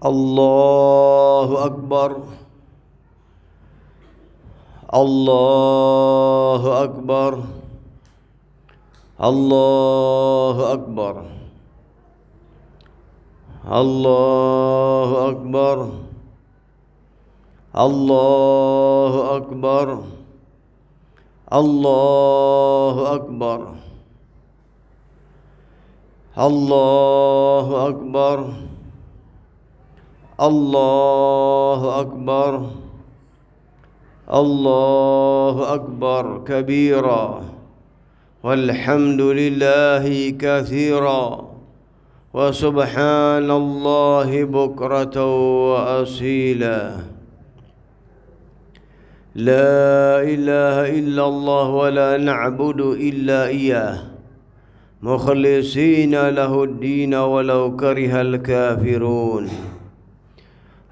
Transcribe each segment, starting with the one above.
Allahu Akbar. Allahu Akbar. Allahu Akbar. Allahu Akbar. Allahu Akbar. Allahu Akbar. Allahu Akbar. Allahu Akbar. Allahu Akbar kabira walhamdulillahi kathira wa subhanallahi bukratan wa asila. La ilaha illallah wa la na'budu illa iyyah mukhlisina lahud-din walau karihal kafirun.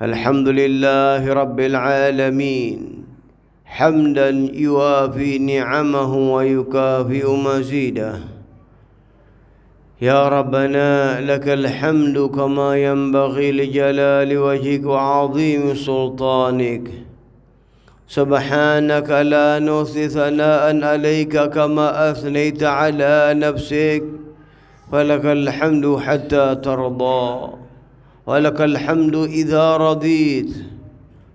Alhamdulillahi rabbil alamin hamdan yuwafi ni'amahu wa yukafi'u mazidah. Ya Rabbana lakal hamdu kama yanbaghi li jalali wajhik wa 'azimi sultanik. Subhanaka la nuhsi thana'an 'alaika kama athnayta 'ala nafsik. Falakal hamdu hatta tarda. Walakal hamdu idza radit.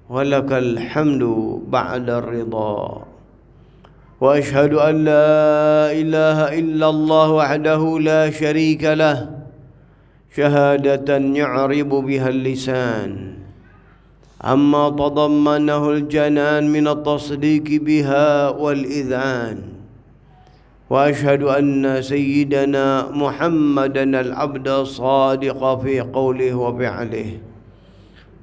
Walakal hamdu ba'da ridha. Wa ashhadu an la ilaha illallah wahdahu la sharika lah. Syahadatan ya'ribu biha al-lisan. Amma tadammanahu al-janan min at-tasdiq biha wal-idhan. Wa ashhadu anna sayyidana Muhammadan al-abda sadiqa fi qawlihi wa fi'lihi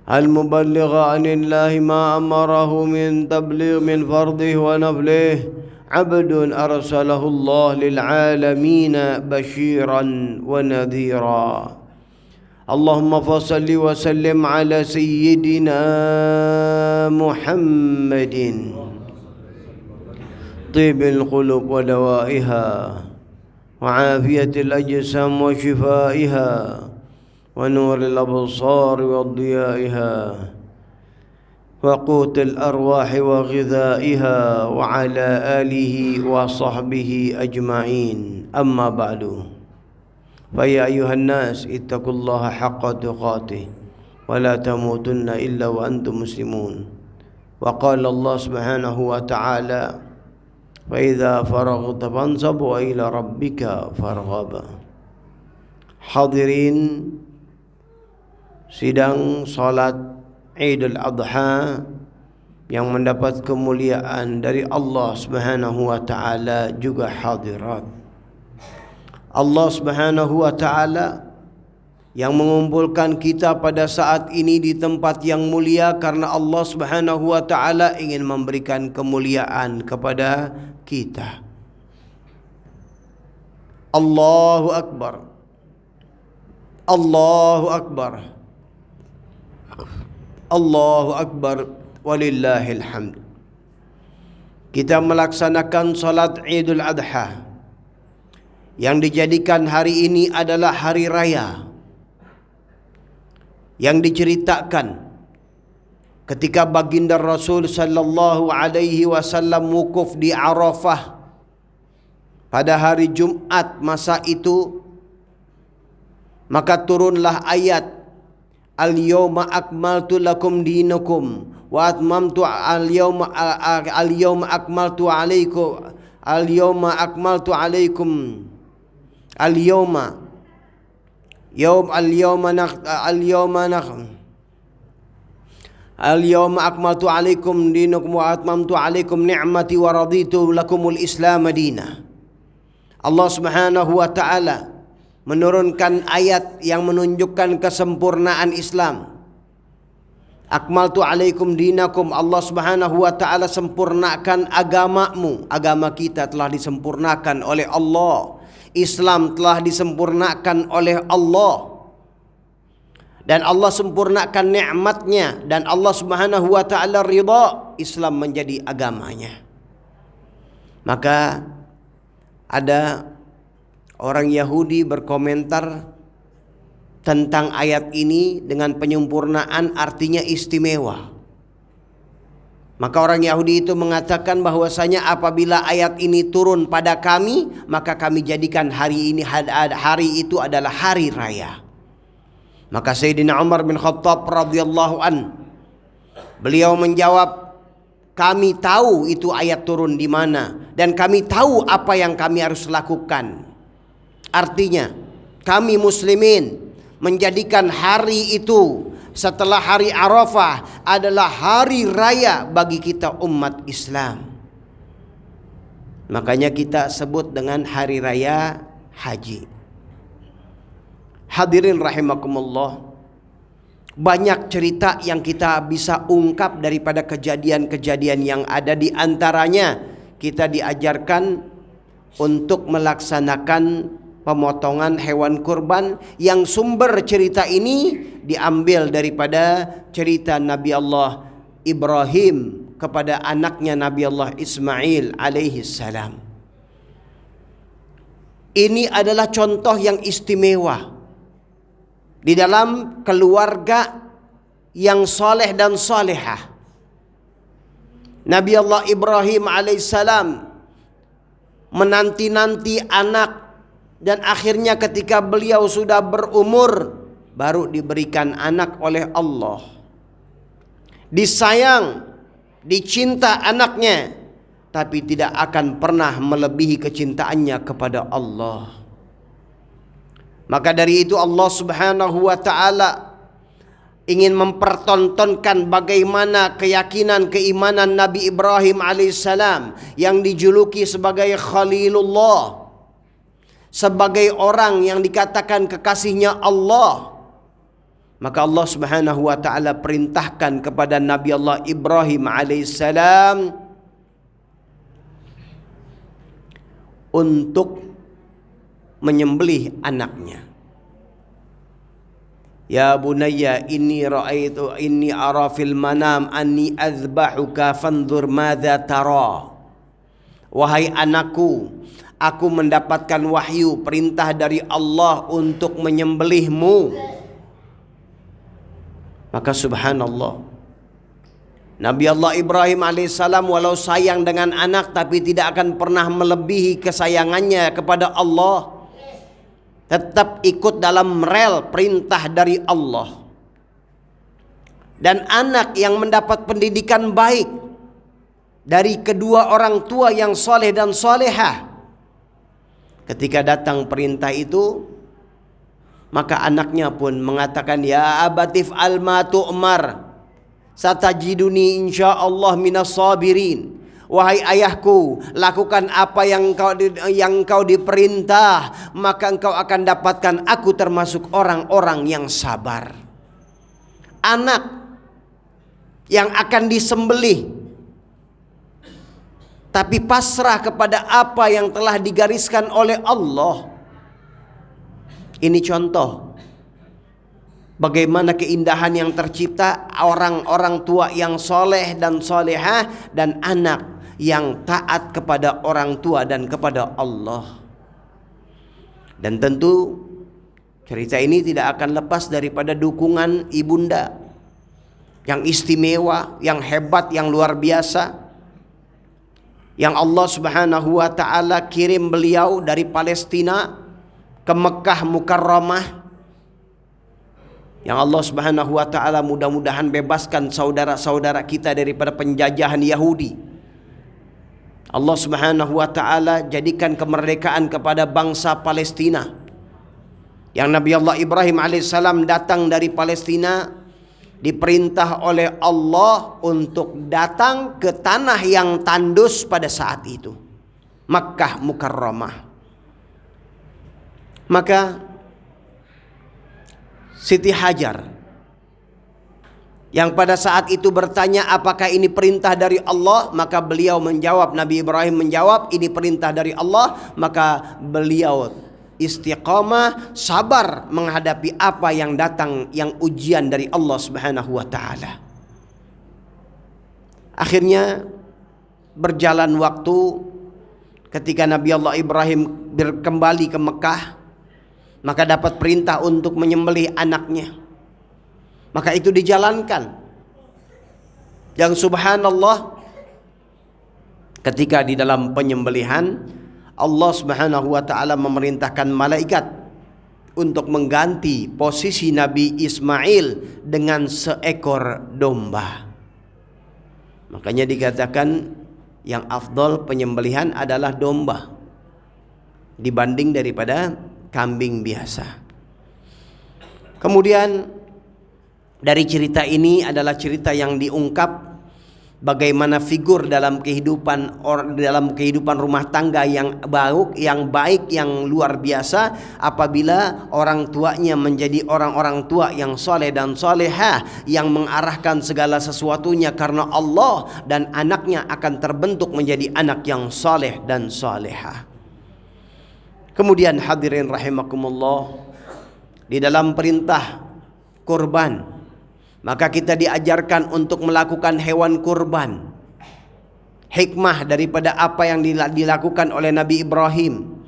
al-muballigha anillahi ma amarahu min tabligh min fardihi wa naflihi. Abdun arsalahu Allah lil alamin bashiran wa nadhira. Allahumma fasalli wa sallim ala sayyidina Muhammadin طيب القلوب ودوائها وعافية الأجسام وشفائها ونور الأبصار وضيائها وقوت الأرواح وغذائها وعلى آله وصحبه أجمعين. أما بعد فيا أيها الناس اتقوا الله حق تقاته ولا تموتن إلا وأنتم مسلمون. وقال الله سبحانه وتعالى فإذا فرغت فانصب وإلى ربك فارغب. Hadirin sidang salat Idul Adha yang mendapat kemuliaan dari Allah Subhanahu wa taala, juga hadirat. Allah Subhanahu wa taala yang mengumpulkan kita pada saat ini di tempat yang mulia karena Allah Subhanahu wa taala ingin memberikan kemuliaan kepada kita. Allahu Akbar. Allahu Akbar. Allahu Akbar walillahil hamd. Kita melaksanakan salat Idul Adha yang dijadikan hari ini adalah hari raya, yang diceritakan ketika baginda Rasul sallallahu alaihi wasallam wukuf di Arafah pada hari Jumat masa itu, maka turunlah ayat al-yawma akmaltu lakum dinakum wa atmamtu al-yawma akmaltu alaikum al-yawma akmaltu alaikum al-yawma al-yawma akmaltu alaikum dinakum wa atmamtu alaikum ni'mati wa raditu lakumul Islam madina. Allah Subhanahu wa taala menurunkan ayat yang menunjukkan kesempurnaan Islam. Akmaltu alaikum dinakum, Allah Subhanahu wa taala sempurnakan agamamu. Agama kita telah disempurnakan oleh Allah. Islam telah disempurnakan oleh Allah. Dan Allah sempurnakan nikmatnya, dan Allah Subhanahu wa taala ridha Islam menjadi agamanya. Maka ada orang Yahudi berkomentar tentang ayat ini dengan penyempurnaan, artinya istimewa. Maka orang Yahudi itu mengatakan bahwasanya apabila ayat ini turun pada kami, maka kami jadikan hari itu adalah hari raya. Maka Sayyidina Umar bin Khattab radhiyallahu an, beliau menjawab, kami tahu itu ayat turun di mana dan kami tahu apa yang kami harus lakukan. Artinya, kami muslimin menjadikan hari itu setelah hari Arafah adalah hari raya bagi kita umat Islam. Makanya kita sebut dengan hari raya haji. Hadirin rahimakumullah, banyak cerita yang kita bisa ungkap daripada kejadian-kejadian yang ada. Di antaranya kita diajarkan untuk melaksanakan pemotongan hewan kurban yang sumber cerita ini diambil daripada cerita Nabi Allah Ibrahim kepada anaknya Nabi Allah Ismail alaihi salam. Ini adalah contoh yang istimewa di dalam keluarga yang soleh dan solehah. Nabi Allah Ibrahim alaihissalam menanti-nanti anak, dan akhirnya ketika beliau sudah berumur baru diberikan anak oleh Allah. Disayang, dicinta anaknya, tapi tidak akan pernah melebihi kecintaannya kepada Allah. Maka dari itu Allah Subhanahu wa taala ingin mempertontonkan bagaimana keyakinan keimanan Nabi Ibrahim alaihissalam yang dijuluki sebagai Khalilullah, sebagai orang yang dikatakan kekasihnya Allah. Maka Allah Subhanahu wa taala perintahkan kepada Nabi Allah Ibrahim alaihissalam untuk menyembelih anaknya. Ya bunayya inni ara fil manam anni azbahuka fanzur madza tara. Wahai anakku, aku mendapatkan wahyu perintah dari Allah untuk menyembelihmu. Maka subhanallah, Nabi Allah Ibrahim alaihissalam walau sayang dengan anak tapi tidak akan pernah melebihi kesayangannya kepada Allah. Tetap ikut dalam rel perintah dari Allah. Dan anak yang mendapat pendidikan baik dari kedua orang tua yang soleh dan solehah, ketika datang perintah itu, maka anaknya pun mengatakan, ya abatif alma tu'mar satajiduni insyaallah minas sabirin. Wahai ayahku, lakukan apa yang engkau diperintah, maka engkau akan dapatkan aku termasuk orang-orang yang sabar. Anak yang akan disembelih tapi pasrah kepada apa yang telah digariskan oleh Allah. Ini contoh bagaimana keindahan yang tercipta orang-orang tua yang soleh dan solehah dan anak yang taat kepada orang tua dan kepada Allah. Dan tentu cerita ini tidak akan lepas daripada dukungan ibunda yang istimewa, yang hebat, yang luar biasa, yang Allah Subhanahu wa taala kirim beliau dari Palestina ke Mekah Mukarramah, yang Allah Subhanahu wa taala mudah-mudahan bebaskan saudara-saudara kita daripada penjajahan Yahudi. Allah Subhanahu wa taala jadikan kemerdekaan kepada bangsa Palestina. Yang Nabi Allah Ibrahim alaihissalam datang dari Palestina diperintah oleh Allah untuk datang ke tanah yang tandus pada saat itu, Makkah Mukarramah. Maka Siti Hajar yang pada saat itu bertanya apakah ini perintah dari Allah, maka beliau menjawab, Nabi Ibrahim menjawab, ini perintah dari Allah. Maka beliau istiqamah, sabar menghadapi apa yang datang, yang ujian dari Allah Subhanahu wa taala. Akhirnya berjalan waktu, ketika Nabi Allah Ibrahim kembali ke Mekah, maka dapat perintah untuk menyembelih anaknya. Maka itu dijalankan. Yang subhanallah, ketika di dalam penyembelihan, Allah Subhanahu wa taala memerintahkan malaikat untuk mengganti posisi Nabi Ismail dengan seekor domba. Makanya dikatakan yang afdol penyembelihan adalah domba dibanding daripada kambing biasa. Kemudian dari cerita ini adalah cerita yang diungkap bagaimana figur dalam kehidupan rumah tangga yang baik, yang luar biasa apabila orang tuanya menjadi orang-orang tua yang soleh dan solehah, yang mengarahkan segala sesuatunya karena Allah, dan anaknya akan terbentuk menjadi anak yang soleh dan solehah. Kemudian hadirin rahimakumullah, di dalam perintah kurban, maka kita diajarkan untuk melakukan hewan kurban. Hikmah daripada apa yang dilakukan oleh Nabi Ibrahim.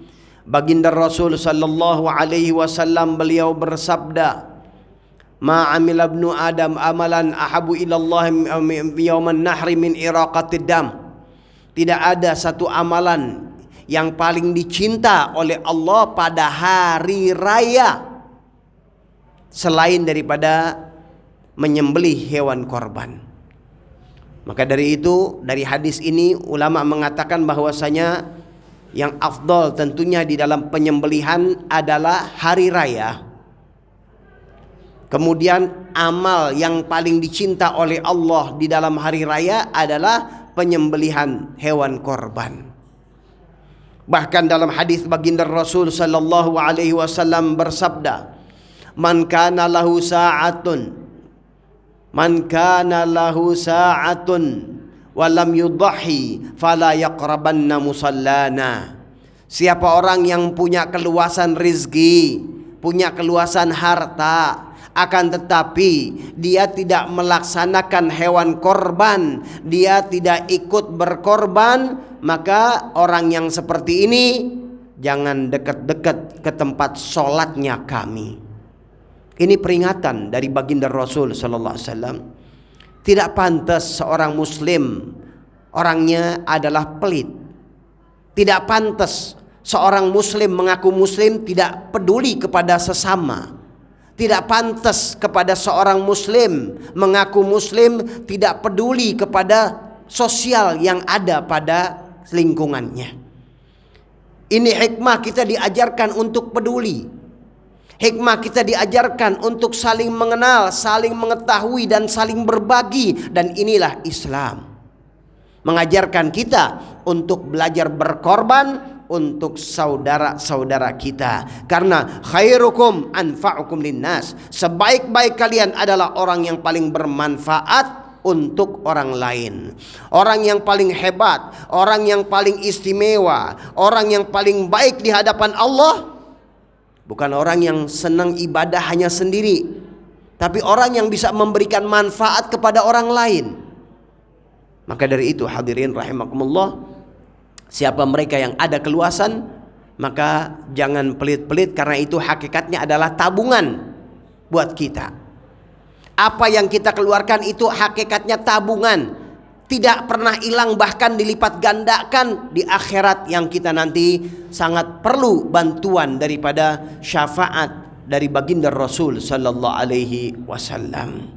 Baginda Rasul sallallahu alaihi wasallam, beliau bersabda, "Ma amila ibnu Adam amalan ahabu ilallah yauman nahri min iraqatid dam." Tidak ada satu amalan yang paling dicinta oleh Allah pada hari raya selain daripada menyembelih hewan korban. Maka dari itu, dari hadis ini ulama mengatakan bahwasanya yang afdol tentunya di dalam penyembelihan adalah hari raya. Kemudian amal yang paling dicinta oleh Allah di dalam hari raya adalah penyembelihan hewan korban. Bahkan dalam hadis baginda Rasul sallallahu alaihi wasallam bersabda, "Man kana lahu sa'atun wa lam yudhi fala yaqrabanna musallana." Siapa orang yang punya keluasan rizki, punya keluasan harta, akan tetapi dia tidak melaksanakan hewan korban, dia tidak ikut berkorban, maka orang yang seperti ini jangan dekat-dekat ke tempat sholatnya kami. Ini peringatan dari baginda Rasul sallallahu alaihi wasallam. Tidak pantas seorang muslim orangnya adalah pelit. Tidak pantas seorang muslim mengaku muslim tidak peduli kepada sesama. Tidak pantas kepada seorang muslim mengaku muslim tidak peduli kepada sosial yang ada pada lingkungannya. Ini hikmah, kita diajarkan untuk peduli. Hikmah, kita diajarkan untuk saling mengenal, saling mengetahui, dan saling berbagi. Dan inilah Islam, mengajarkan kita untuk belajar berkorban untuk saudara-saudara kita. Karena khairukum anfa'ukum linnas, sebaik-baik kalian adalah orang yang paling bermanfaat untuk orang lain. Orang yang paling hebat, orang yang paling istimewa, orang yang paling baik di hadapan Allah bukan orang yang senang ibadah hanya sendiri, tapi orang yang bisa memberikan manfaat kepada orang lain. Maka dari itu hadirin rahimakumullah, siapa mereka yang ada keluasan, maka jangan pelit-pelit, karena itu hakikatnya adalah tabungan buat kita. Apa yang kita keluarkan itu hakikatnya tabungan, tidak pernah hilang, bahkan dilipat gandakan di akhirat, yang kita nanti sangat perlu bantuan daripada syafaat dari baginda Rasul sallallahu alaihi wasallam.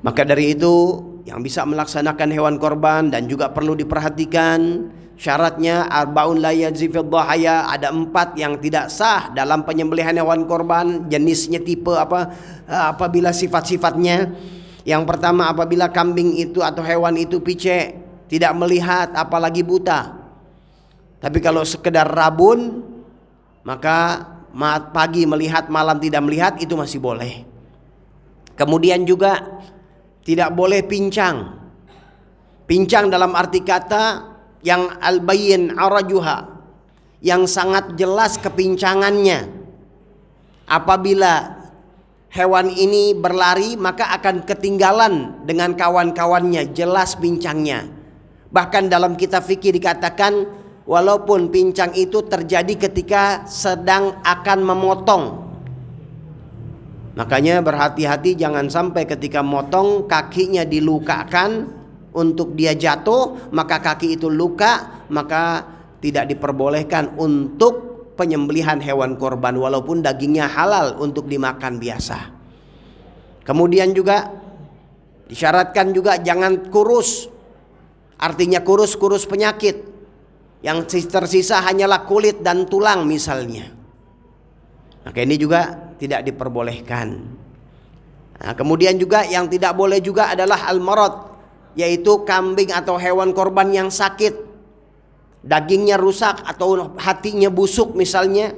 Maka dari itu, yang bisa melaksanakan hewan korban dan juga perlu diperhatikan syaratnya arbaun la yajzi fi dhahaya, ada 4 yang tidak sah dalam penyembelihan hewan korban. Jenisnya, tipe apa, apabila sifat-sifatnya. Yang pertama, apabila kambing itu atau hewan itu pice, tidak melihat apalagi buta. Tapi kalau sekedar rabun, maka pagi melihat, malam tidak melihat, itu masih boleh. Kemudian juga tidak boleh pincang. Pincang dalam arti kata yang al-bayyin arajuha, yang sangat jelas kepincangannya. Apabila hewan ini berlari, maka akan ketinggalan dengan kawan-kawannya, jelas pincangnya. Bahkan dalam kitab fikih dikatakan walaupun pincang itu terjadi ketika sedang akan memotong. Makanya berhati-hati jangan sampai ketika motong kakinya dilukakan untuk dia jatuh, maka kaki itu luka, maka tidak diperbolehkan untuk penyembelihan hewan korban walaupun dagingnya halal untuk dimakan biasa. Kemudian juga disyaratkan juga jangan kurus. Artinya kurus penyakit. Yang tersisa hanyalah kulit dan tulang misalnya. Maka ini juga tidak diperbolehkan. Nah, kemudian juga yang tidak boleh juga adalah al-marad, yaitu kambing atau hewan korban yang sakit, dagingnya rusak atau hatinya busuk misalnya,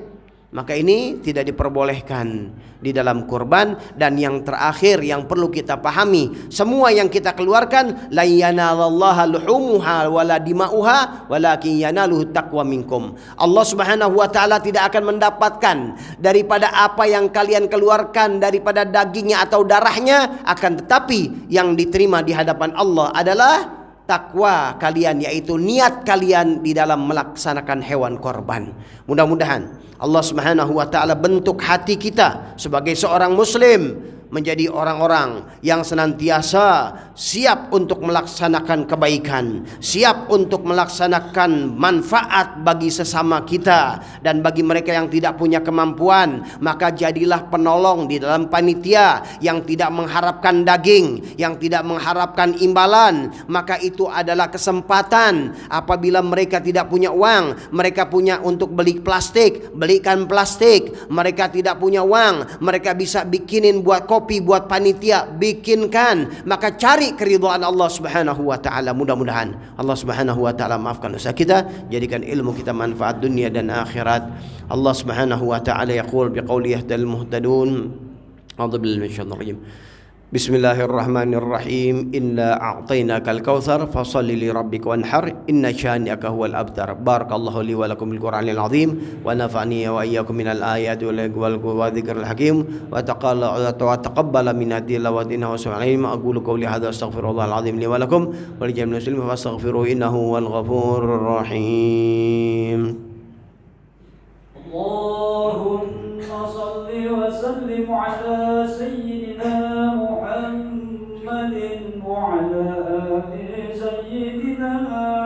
maka ini tidak diperbolehkan di dalam kurban. Dan yang terakhir yang perlu kita pahami, semua yang kita keluarkan la yanalallaha luhumuha wala dima'uha walakin yanaluhu taqwa minkum. Allah Subhanahu wa taala tidak akan mendapatkan daripada apa yang kalian keluarkan daripada dagingnya atau darahnya, akan tetapi yang diterima di hadapan Allah adalah takwa kalian, yaitu niat kalian di dalam melaksanakan hewan korban. Mudah-mudahan Allah Subhanahu wa taala bentuk hati kita sebagai seorang muslim menjadi orang-orang yang senantiasa siap untuk melaksanakan kebaikan, siap untuk melaksanakan manfaat bagi sesama kita. Dan bagi mereka yang tidak punya kemampuan, maka jadilah penolong di dalam panitia yang tidak mengharapkan daging, yang tidak mengharapkan imbalan. Maka itu adalah kesempatan. Apabila mereka tidak punya uang, mereka punya untuk beli plastik, belikan plastik. Mereka tidak punya uang, mereka bisa bikinin buat kopi, buat panitia, bikinkan. Maka cari keridhaan Allah Subhanahu wa taala. Mudah-mudahan Allah Subhanahu wa taala maafkan dosa kita, jadikan ilmu kita manfaat dunia dan akhirat. Allah Subhanahu wa taala yaqul biqauli yahdal muhtadun. A'udzu billahi minasyaitonir rajim. Bismillahirrahmanirrahim. Inna a'tainakal kautsar fashalli li rabbika wanhar inna syani'aka huwal abtar. Barakallahu li wa lakum bil Qur'anil azim wa nafa'ani wa iyyakum minal ayati wal dzikril hakim wa taqabbala minna tilawatina wa sallim. Aqulu qawli hadza astaghfirullahal azim li wa lakum wa li jami'il muslimin fastaghfiruhu innahu huwal ghafurur rahim. Allahumma salli wa sallim ala sayyidina Muhammadin wa ala ali sayyidina Muhammad.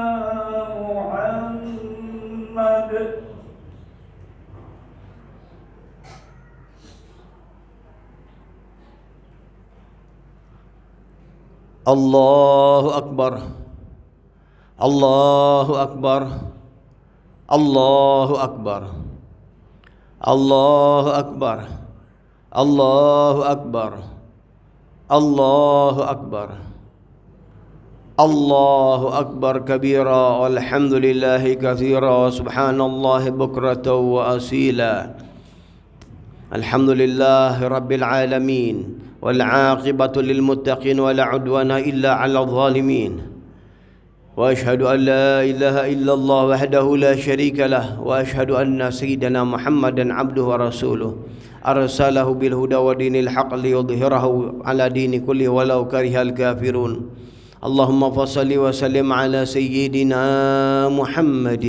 Allahu akbar. Allahu akbar. Allahu akbar. Allahu akbar. Allahu akbar. Allahu akbar. Allahu akbar kabira walhamdulillahi katsira subhanallahi bukratan wa asila. Alhamdulillahi rabbil alamin wal 'aqibatu lil muttaqin wa la 'udwana illa 'alal zalimin. وأشهد أن لا إله إلا الله وحده لا شريك له وأشهد أن سيدنا محمدا عبده ورسوله أرسله بالهدى ودين الحق ليظهره على دين كله ولو كره الكافرون. اللهم فصل وسلم على سيدنا محمد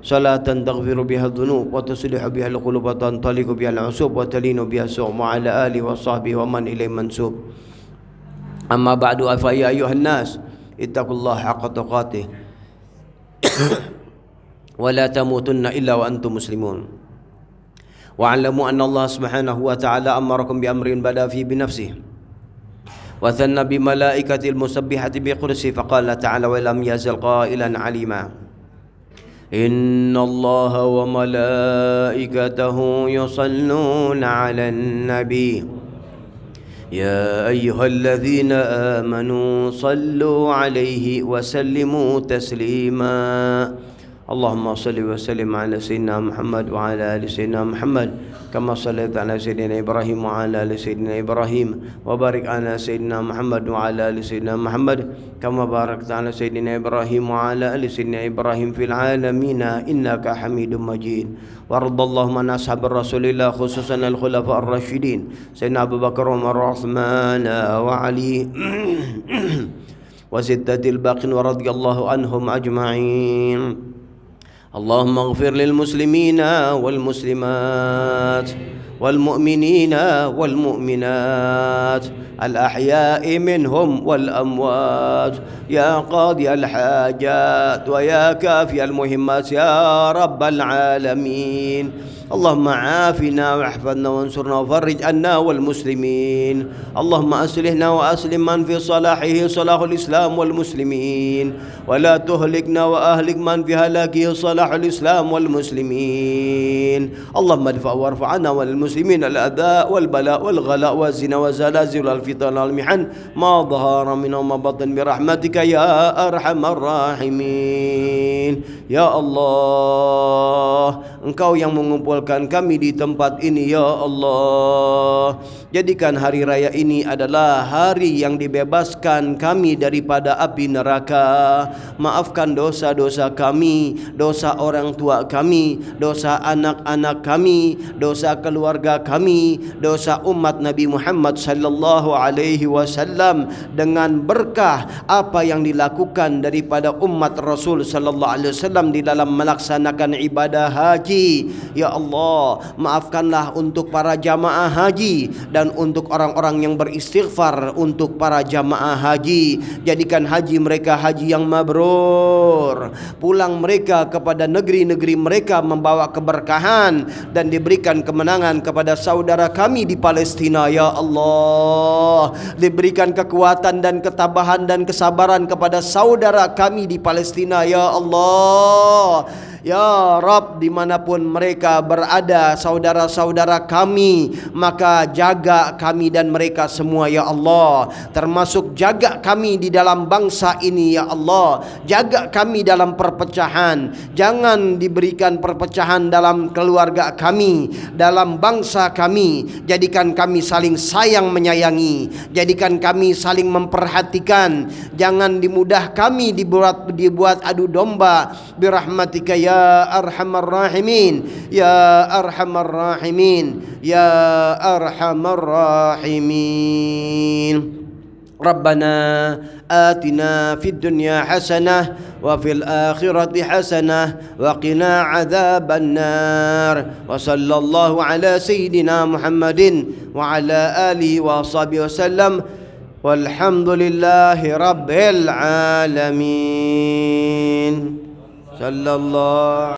صلاة تغفر بها الذنوب وتصلح بها القلوب وتنطلق بها العصوب وتلين بها السوء وعلى آله وصحبه ومن إليه منسوب. أما بعد فيا أيها الناس ittaqullaha haqqa tuqatih wa la tamutunna illa wa antum muslimun. Wa 'alamu anna Allah Subhanahu wa ta'ala amarakum bi amrin bada fi bi nafsihi wa thanna bi malaikatil musabbihati bi qudsi faqala ta'ala wa lam yazal qailan 'alima. Inna Allah wa malaikatahu yusalluna 'alan nabi. يا أيها الذين آمنوا صلوا عليه وسلموا تسليما. اللهم صل وسلم على سيدنا محمد وعلى آل سيدنا محمد كما صليت على سيدنا إبراهيم وعلى آل سيدنا إبراهيم وبارك على سيدنا محمد وعلى آل سيدنا محمد كما باركت على سيدنا إبراهيم وعلى آل سيدنا إبراهيم في العالمين إنك حميد مجيد. وارض اللهم عن أصحاب رسول الله خصوصا الخلفاء الراشدين سيدنا أبو بكر وعمر وعثمان وعلي وستة الباقين ورضي الله عنهم أجمعين. اللهم اغفر للمسلمين والمسلمات والمؤمنين والمؤمنات الأحياء منهم والأموات يا قاضي الحاجات ويا كافي المهمات يا رب العالمين. اللهم عافنا واحفظنا وانصرنا وفرج عنا والمسلمين. اللهم أصلحنا وأسلم من في صلاحه صلاح الإسلام والمسلمين، ولا تهلكنا وأهلك من في هلاكه صلاح الإسلام والمسلمين. اللهم ادفع وارفع عنا وللمسلمين الأذى والبلاء والغلاء والزنا والزلازل والفتن والمحن ما ظهر منها وما بطن برحمتك يا أرحم الراحمين. Ya Allah, Engkau yang mengumpulkan kami di tempat ini, ya Allah. Jadikan hari raya ini adalah hari yang dibebaskan kami daripada api neraka. Maafkan dosa-dosa kami, dosa orang tua kami, dosa anak-anak kami, dosa keluarga kami, dosa umat Nabi Muhammad sallallahu alaihi wasallam, dengan berkah apa yang dilakukan daripada umat Rasul sallallahu alaihi wasallam di dalam melaksanakan ibadah haji. Ya Allah, maafkanlah untuk para jamaah haji dan untuk orang-orang yang beristighfar untuk para jamaah haji. Jadikan haji mereka haji yang mabrur. Pulang mereka kepada negeri-negeri mereka membawa keberkahan dan diberikan kemenangan kepada saudara kami di Palestina. Ya Allah, diberikan kekuatan dan ketabahan dan kesabaran kepada saudara kami di Palestina. Ya Allah, ya Rabb, dimanapun mereka berada saudara-saudara kami, maka jaga kami dan mereka semua ya Allah. Termasuk jaga kami di dalam bangsa ini ya Allah. Jaga kami dalam perpecahan. Jangan diberikan perpecahan dalam keluarga kami, dalam bangsa kami. Jadikan kami saling sayang menyayangi. Jadikan kami saling memperhatikan. Jangan dimudah kami dibuat adu domba. Birahmatika ya arhamar rahimin, ya arhamar rahimin, ya arhamar rahimin. Rabbana atina fid dunya hasanah wa fil akhirati hasanah wa qina adzaban nar. Wa sallallahu ala sayyidina Muhammadin wa ala alihi wa sahbihi wasallam. Walhamdulillahi rabbil alamin. Sallallahu